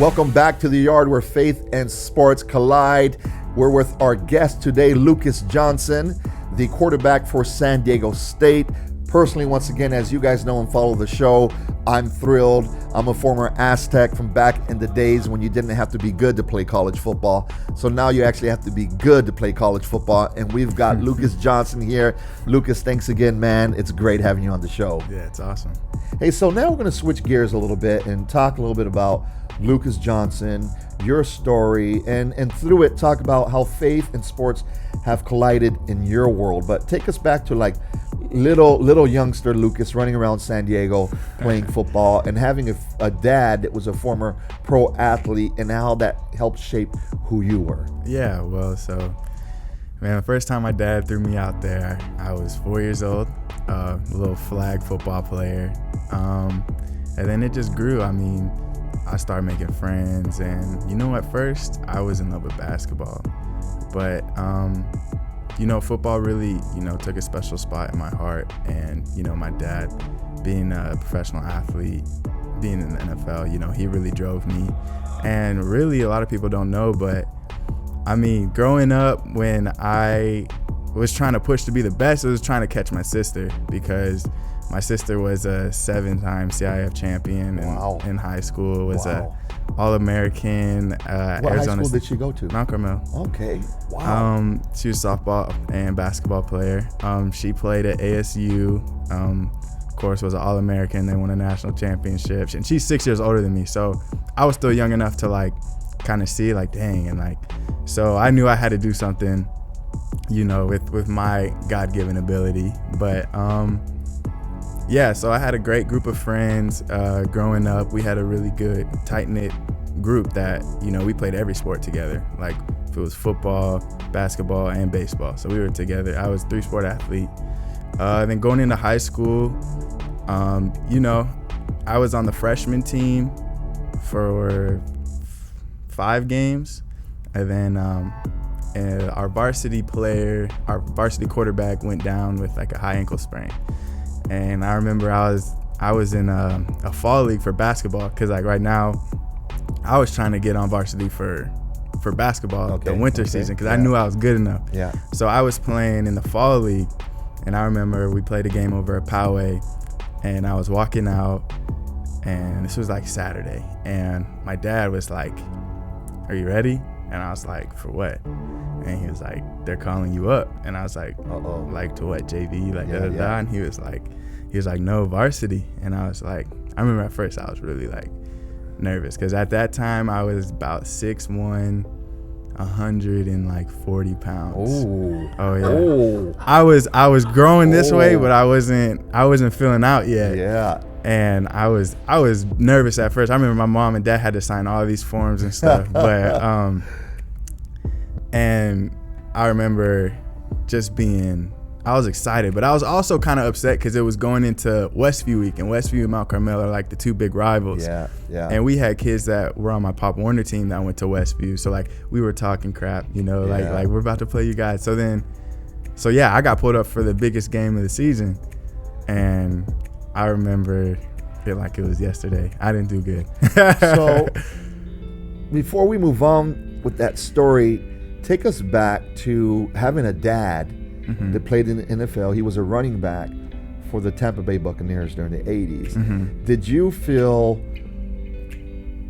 Welcome back to the yard where faith and sports collide. We're with our guest today, Lucas Johnson, the quarterback for San Diego State. Personally, once again, as you guys know and follow the show, I'm thrilled. I'm a former Aztec from back in the days when you didn't have to be good to play college football. So now you actually have to be good to play college football. And we've got Lucas Johnson here. Lucas, thanks again, man. It's great having you on the show. Yeah, it's awesome. Hey, so now we're going to switch gears a little bit and talk a little bit about Lucas Johnson, your story, and through it talk about how faith and sports have collided in your world. But take us back to like little youngster Lucas running around San Diego playing football and having a dad that was a former pro athlete, and how that helped shape who you were. Yeah, well, so, man, the first time my dad threw me out there, I was 4 years old, a little flag football player. And then it just grew. I mean, I started making friends, and, at first I was in love with basketball. But, football really, took a special spot in my heart. And, my dad being a professional athlete, being in the NFL, he really drove me. And really, a lot of people don't know, but I mean, growing up, when I was trying to push to be the best, I was trying to catch my sister, because my sister was a 7-time CIF champion in high school, was a All-American. What Arizona high school did she go to? Mount Carmel. Okay, wow. She was a softball and basketball player. She played at ASU. Of course, was an All-American. They won a national championship. And she's 6 years older than me, so I was still young enough to kind of see dang, and so I knew I had to do something, with my God-given ability. But yeah, so I had a great group of friends growing up. We had a really good, tight-knit group that, we played every sport together. Like, if it was football, basketball, and baseball. So we were together. I was a 3-sport athlete. Then going into high school, I was on the freshman team for 5 games. And then our varsity quarterback went down with a high ankle sprain. And I remember I was in a fall league for basketball, because right now I was trying to get on varsity for basketball the winter season, because I knew I was good enough. Yeah. So I was playing in the fall league, and I remember we played a game over at Poway, and I was walking out, and this was Saturday, and my dad was like, "Are you ready?" And I was like, "For what?" And he was like, "They're calling you up." And I was like, "Uh-oh." Like, to what, JV? Da. And he was like, "No, varsity." And I was like, I remember at first I was really nervous, because at that time I was about 6'1", 140 pounds. Ooh. Oh yeah. Oh. I was growing this way, but I wasn't filling out yet. Yeah. And I was nervous at first. I remember my mom and dad had to sign all these forms and stuff. But and I remember just I was excited, but I was also kind of upset, because it was going into Westview week, and Westview and Mount Carmel are the two big rivals. Yeah. And we had kids that were on my Pop Warner team that went to Westview, so we were talking crap, like we're about to play you guys. So yeah, I got pulled up for the biggest game of the season, and I remember it like it was yesterday. I didn't do good. So before we move on with that story, take us back to having a dad that played in the NFL. He was a running back for the Tampa Bay Buccaneers during the 80s. Did you feel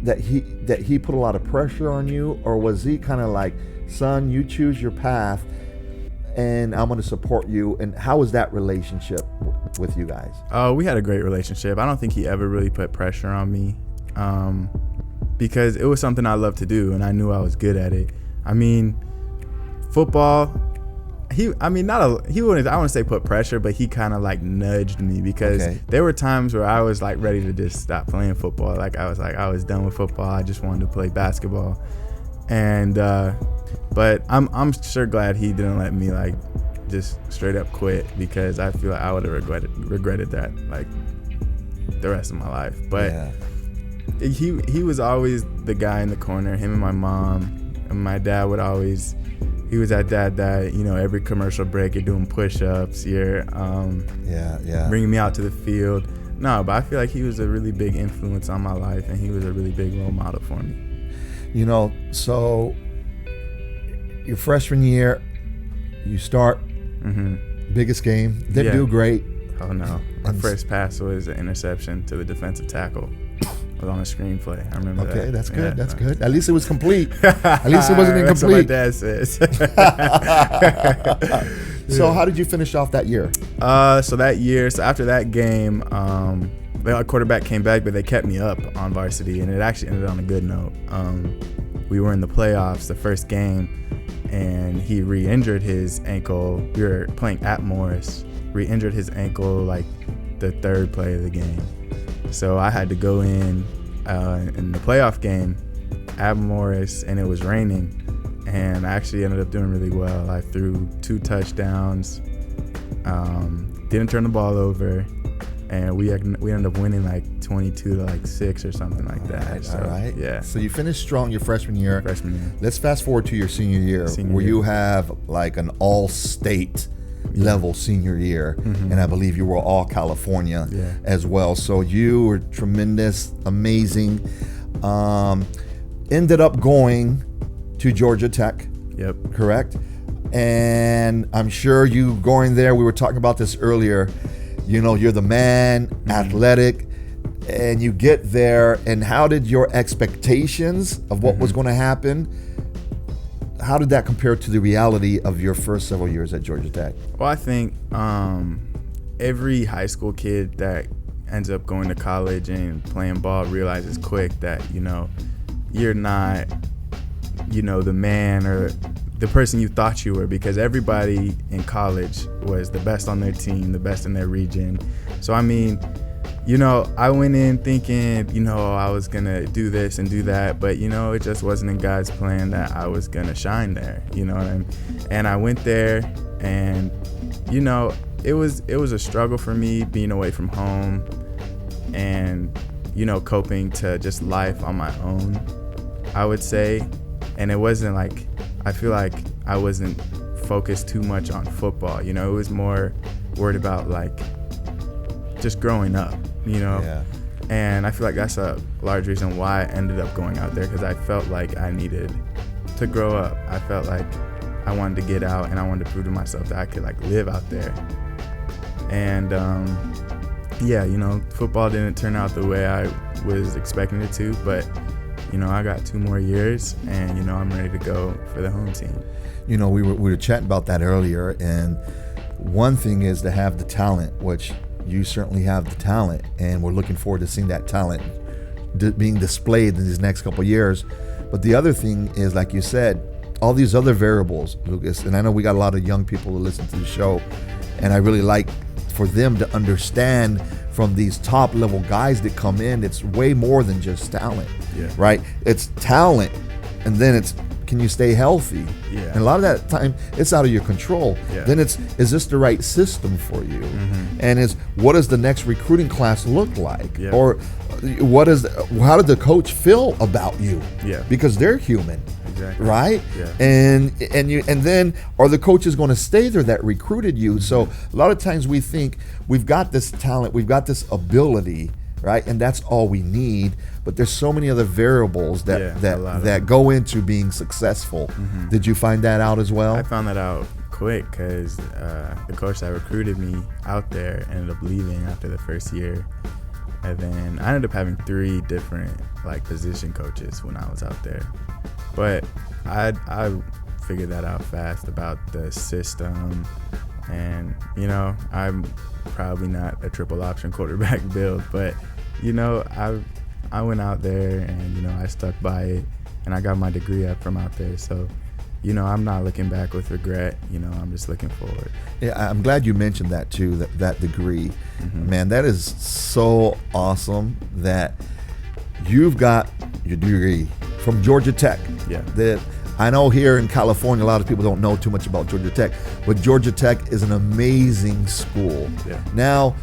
that he put a lot of pressure on you, or was he kind of like, "Son, you choose your path and I'm going to support you"? And how was that relationship with you guys? We had a great relationship. I don't think he ever really put pressure on me, because it was something I loved to do, and I knew I was good at it. I mean, football, I wouldn't say put pressure, but he kind of nudged me, because there were times where I was ready to just stop playing football. I was done with football. I just wanted to play basketball. And but I'm sure glad he didn't let me just straight up quit, because I feel like I would have regretted that the rest of my life. But he was always the guy in the corner, him and my mom. And my dad would always, he was that dad that, every commercial break you're doing push-ups, you're bringing me out to the field. No, but I feel like he was a really big influence on my life, and he was a really big role model for me. You know, so your freshman year, you start, biggest game, didn't do great. Oh, no. My first pass was an interception to the defensive tackle. It was on a screenplay. I remember that. Okay, that's good. That's good. At least it was complete. At least it wasn't incomplete. That's what my dad says. So how did you finish off that year? So after that game, the quarterback came back, but they kept me up on varsity, and it actually ended on a good note. We were in the playoffs, the first game, and he re-injured his ankle. We were playing at Morris. Re-injured his ankle like the third play of the game. So I had to go in the playoff game at Morris, and it was raining. And I actually ended up doing really well. I threw 2 touchdowns, didn't turn the ball over, and we ended up winning like 22-6 or something like that. All right. Yeah. So you finished strong your freshman year. Freshman year. Let's fast forward to your senior year, where you have like an all-state level senior year, and I believe you were all California as well. So you were tremendous, amazing. Ended up going to Georgia Tech. Yep. Correct? And I'm sure you going there, we were talking about this earlier, you know, you're the man, athletic, and you get there, and how did your expectations of what was going to happen, how did that compare to the reality of your first several years at Georgia Tech? Well, I think every high school kid that ends up going to college and playing ball realizes quick that, you know, you're not, you know, the man or the person you thought you were, because everybody in college was the best on their team, the best in their region. So, I mean, you know, I went in thinking, you know, I was going to do this and do that, but, you know, it just wasn't in God's plan that I was going to shine there, you know what I mean? And I went there, and, you know, it was a struggle for me being away from home and, you know, coping to just life on my own, I would say. And it wasn't like, I feel like I wasn't focused too much on football, you know, it was more worried about like just growing up, you know. Yeah. And I feel like that's a large reason why I ended up going out there, because I felt like I needed to grow up. I felt like I wanted to get out, and I wanted to prove to myself that I could like live out there. And yeah, you know, football didn't turn out the way I was expecting it to, but you know, I got 2 more years, and, you know, I'm ready to go for the home team. You know, we were chatting about that earlier, and one thing is to have the talent, which you certainly have the talent, and we're looking forward to seeing that talent being displayed in these next couple of years. But the other thing is, like you said, all these other variables, Lucas, and I know we got a lot of young people who listen to the show, and I really like for them to understand from these top level guys that come in, it's way more than just talent, right? It's talent, and then it's, can you stay healthy? And a lot of that time, it's out of your control. Then it's, is this the right system for you? And is, what does the next recruiting class look like? Or what is, how did the coach feel about you? Because they're human. Right? And then are the coaches going to stay there that recruited you? So a lot of times we think we've got this talent, we've got this ability, right? And that's all we need. But there's so many other variables that go into being successful. Did you find that out as well? I found that out quick, because the coach that recruited me out there ended up leaving after the first year. And then I ended up having 3 different like position coaches when I was out there. But I figured that out fast about the system, and, you know, I'm probably not a triple option quarterback build, but, you know, I went out there, and, you know, I stuck by it, and I got my degree up from out there. So, you know, I'm not looking back with regret. You know, I'm just looking forward. Yeah, I'm glad you mentioned that too, that degree. Man, that is so awesome that you've got your degree from Georgia Tech. That I know here in California, a lot of people don't know too much about Georgia Tech, but Georgia Tech is an amazing school. Now,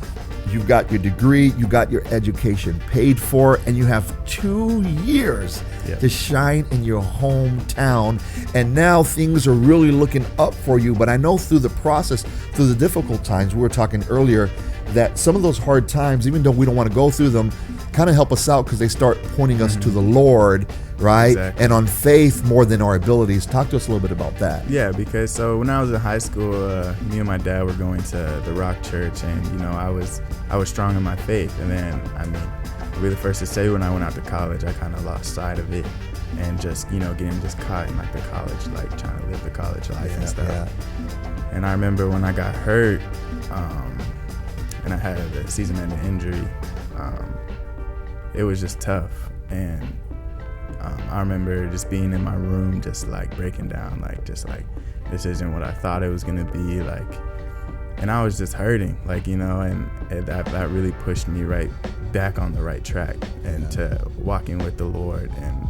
you've got your degree, you got your education paid for, and you have 2 years to shine in your hometown. And now things are really looking up for you. But I know through the process, through the difficult times, we were talking earlier, that some of those hard times, even though we don't want to go through them, kind of help us out because they start pointing us to the Lord, right? Exactly. And on faith more than our abilities. Talk to us a little bit about that. Yeah, because so when I was in high school, me and my dad were going to the Rock Church, and you know, I was strong in my faith. And then, I mean, I'll be the first to say, when I went out to college, I kind of lost sight of it, and just, you know, getting just caught in like the college, like trying to live the college life and stuff. Yeah. And I remember when I got hurt, and I had a season-ending injury. It was just tough, and I remember just being in my room, just like breaking down, like just like this isn't what I thought it was gonna be, like, and I was just hurting, like, you know, and that really pushed me right back on the right track and to walking with the Lord. And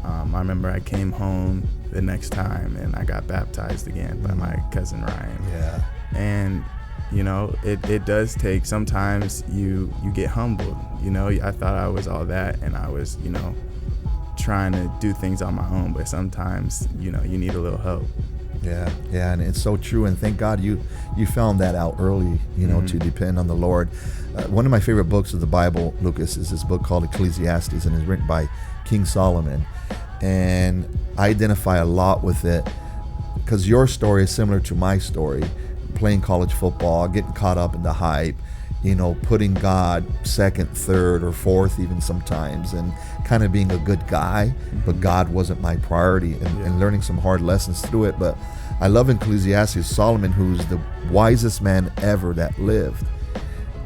I remember I came home the next time and I got baptized again by my cousin Ryan. Yeah. And you know, it does take, sometimes you get humbled, you know. I thought I was all that, and I was, you know, trying to do things on my own, but sometimes, you know, you need a little help. Yeah, and it's so true, and thank God you found that out early, you know, to depend on the Lord. One of my favorite books of the Bible, Lucas, is this book called Ecclesiastes, and it's written by King Solomon, and I identify a lot with it because your story is similar to my story. Playing college football, getting caught up in the hype, you know, putting God second, third, or fourth even sometimes, and kind of being a good guy, but God wasn't my priority, and learning some hard lessons through it. But I love in Ecclesiastes, Solomon, who's the wisest man ever that lived.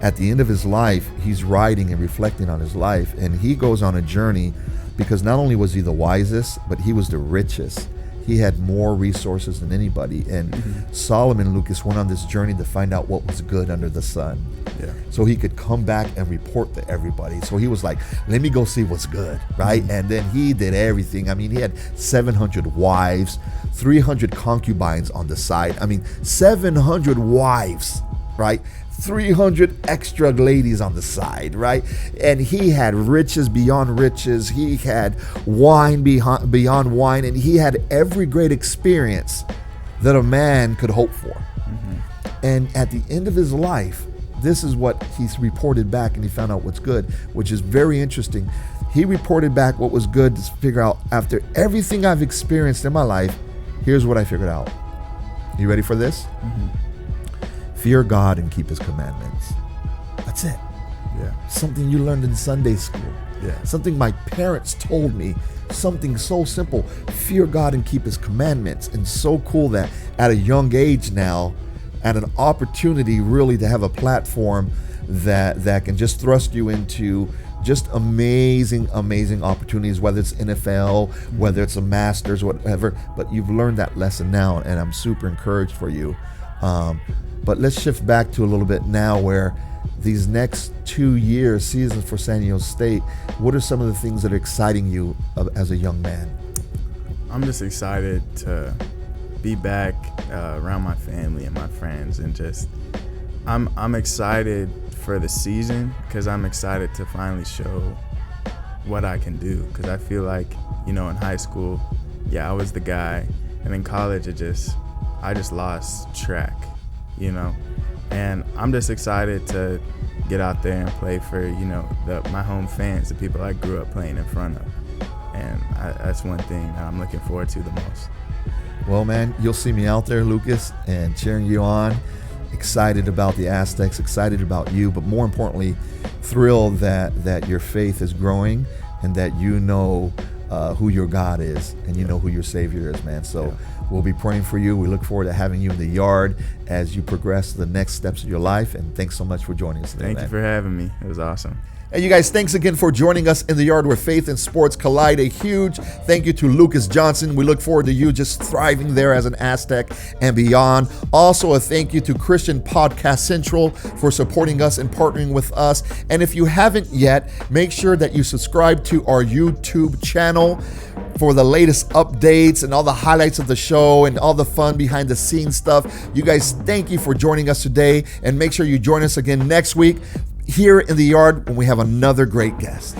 At the end of his life, he's writing and reflecting on his life, and he goes on a journey because not only was he the wisest, but he was the richest. He had more resources than anybody. And Solomon, Lucas, went on this journey to find out what was good under the sun. Yeah. So he could come back and report to everybody. So he was like, let me go see what's good, right? And then he did everything. I mean, he had 700 wives, 300 concubines on the side. I mean, 700 wives, right? 300 extra ladies on the side, right? And he had riches beyond riches. He had wine beyond wine, and he had every great experience that a man could hope for. And at the end of his life, this is what he's reported back, and he found out what's good, which is very interesting. He reported back what was good to figure out, after everything I've experienced in my life, here's what I figured out. You ready for this? Fear God and keep his commandments. That's it. Yeah. Something you learned in Sunday school. Yeah. Something my parents told me. Something so simple. Fear God and keep his commandments. And so cool that at a young age now, at an opportunity really to have a platform that can just thrust you into just amazing opportunities, whether it's NFL, whether it's a master's, whatever. But you've learned that lesson now, and I'm super encouraged for you. But let's shift back to a little bit now, where these next 2 years, seasons for San Diego State, what are some of the things that are exciting you as a young man? I'm just excited to be back around my family and my friends, and just I'm excited for the season because I'm excited to finally show what I can do, because I feel like, you know, in high school, yeah, I was the guy, and in college I just lost track, you know. And I'm just excited to get out there and play for, you know, my home fans, the people I grew up playing in front of. And that's one thing that I'm looking forward to the most. Well, man, you'll see me out there, Lucas, and cheering you on. Excited about the Aztecs, excited about you, but more importantly, thrilled that your faith is growing and that you know who your God is and you know who your Savior is, man. So we'll be praying for you. We look forward to having you in the yard as you progress to the next steps of your life. And thanks so much for joining us today, Thank you for having me. It was awesome. And you guys, thanks again for joining us in the yard where faith and sports collide. A huge thank you to Lucas Johnson. We look forward to you just thriving there as an Aztec and beyond. Also, a thank you to Christian Podcast Central for supporting us and partnering with us. And if you haven't yet, make sure that you subscribe to our YouTube channel for the latest updates and all the highlights of the show and all the fun behind the scenes stuff. You guys, thank you for joining us today, and make sure you join us again next week here in the yard when we have another great guest.